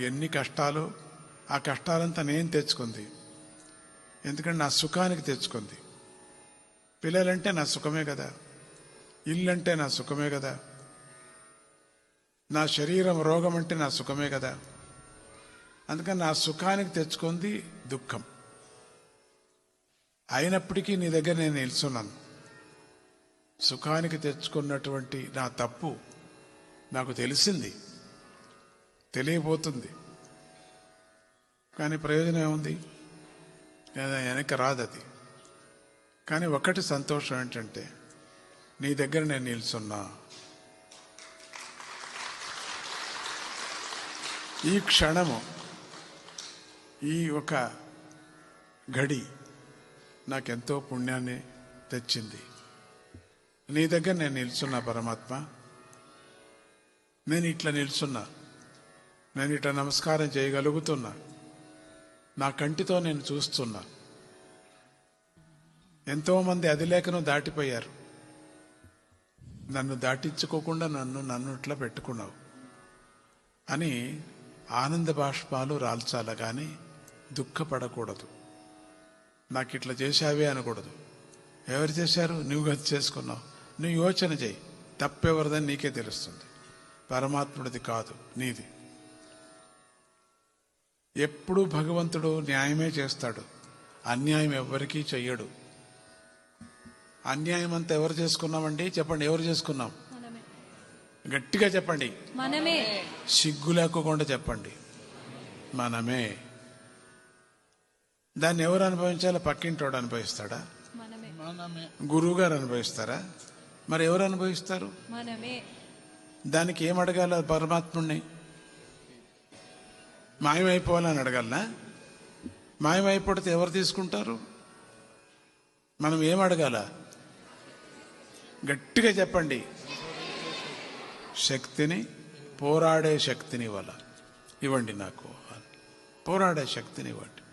ఎన్ని కష్టాలు, ఆ కష్టాలంతా నేను తెచ్చుకుంది. ఎందుకంటే నా సుఖానికి తెచ్చుకుంది. పిల్లలంటే నా సుఖమే కదా, ఇల్లంటే నా సుఖమే కదా, నా శరీరం రోగం అంటే నా సుఖమే కదా. అందుకని నా సుఖానికి తెచ్చుకుంది దుఃఖం. అయినప్పటికీ నీ దగ్గర నేను నిల్చున్నాను. సుఖానికి తెచ్చుకున్నటువంటి నా తప్పు నాకు తెలిసింది, తెలియబోతుంది. కానీ ప్రయోజనం ఏముంది? వెనక రాదది. కానీ ఒకటి సంతోషం ఏంటంటే నీ దగ్గర నేను నిల్చున్నా. ఈ క్షణము, ఈ ఒక గడి నాకెంతో పుణ్యాన్ని తెచ్చింది. నీ దగ్గర నేను నిల్చున్నా పరమాత్మ. నేను ఇట్లా నిల్చున్నా, నేను ఇట్లా నమస్కారం చేయగలుగుతున్నా, నా కంటితో నేను చూస్తున్నా. ఎంతోమంది అది లేఖను దాటిపోయారు. నన్ను దాటించుకోకుండా నన్ను ఇట్లా పెట్టుకున్నావు అని ఆనంద బాష్పాలు రాల్చాల, కానీ దుఃఖపడకూడదు. నాకు ఇట్లా చేశావే అనకూడదు. ఎవరు చేశారు? నువ్వు గతి చేసుకున్నావు. నువ్వు యోచన చేయి, తప్పెవరిదని నీకే తెలుస్తుంది. పరమాత్ముడిది కాదు, నీది. ఎప్పుడు భగవంతుడు న్యాయమే చేస్తాడు, అన్యాయం ఎవ్వరికీ చెయ్యడు. అన్యాయం అంతా ఎవరు చేసుకున్నామండి? చెప్పండి, ఎవరు చేసుకున్నాం? గట్టిగా చెప్పండి, మనమే. సిగ్గు లేకుండా చెప్పండి, మనమే. దాన్ని ఎవరు అనుభవించాలో? పక్కింటోడు అనుభవిస్తాడా? గురువు గారు అనుభవిస్తారా? మరి ఎవరు అనుభవిస్తారు? మనమే. దానికి ఏం అడగాల? పరమాత్ముడిని మాయమైపోవాలని అడగాలనా? మాయమైపోతే ఎవరు తీసుకుంటారు? మనం ఏం అడగాల? గట్టిగా చెప్పండి, శక్తిని, పోరాడే శక్తిని ఇవ్వండి నాకు. పోరాడే శక్తిని ఇవ్వండి.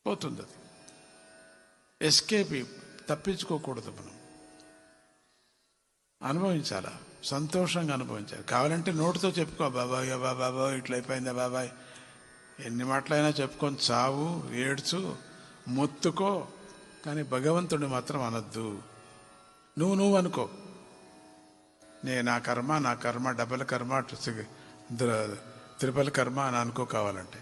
పోతుంది అది. ఎస్కేప్, తప్పించుకోకూడదు. మనం అనుభవించాలా, సంతోషంగా అనుభవించాలి. కావాలంటే నోటితో చెప్పుకో, బాబాయ్ బాబాయ్ ఇట్లా అయిపోయిందా బాబాయ్, ఎన్ని మాటలైనా చెప్పుకొని చావు, ఏడ్చు, మొత్తుకో. కానీ భగవంతుడిని మాత్రం అనద్దు. నువ్వు అనుకో, నా కర్మ డబల్ కర్మ, త్రిపల్ కర్మ అని అనుకో కావాలంటే.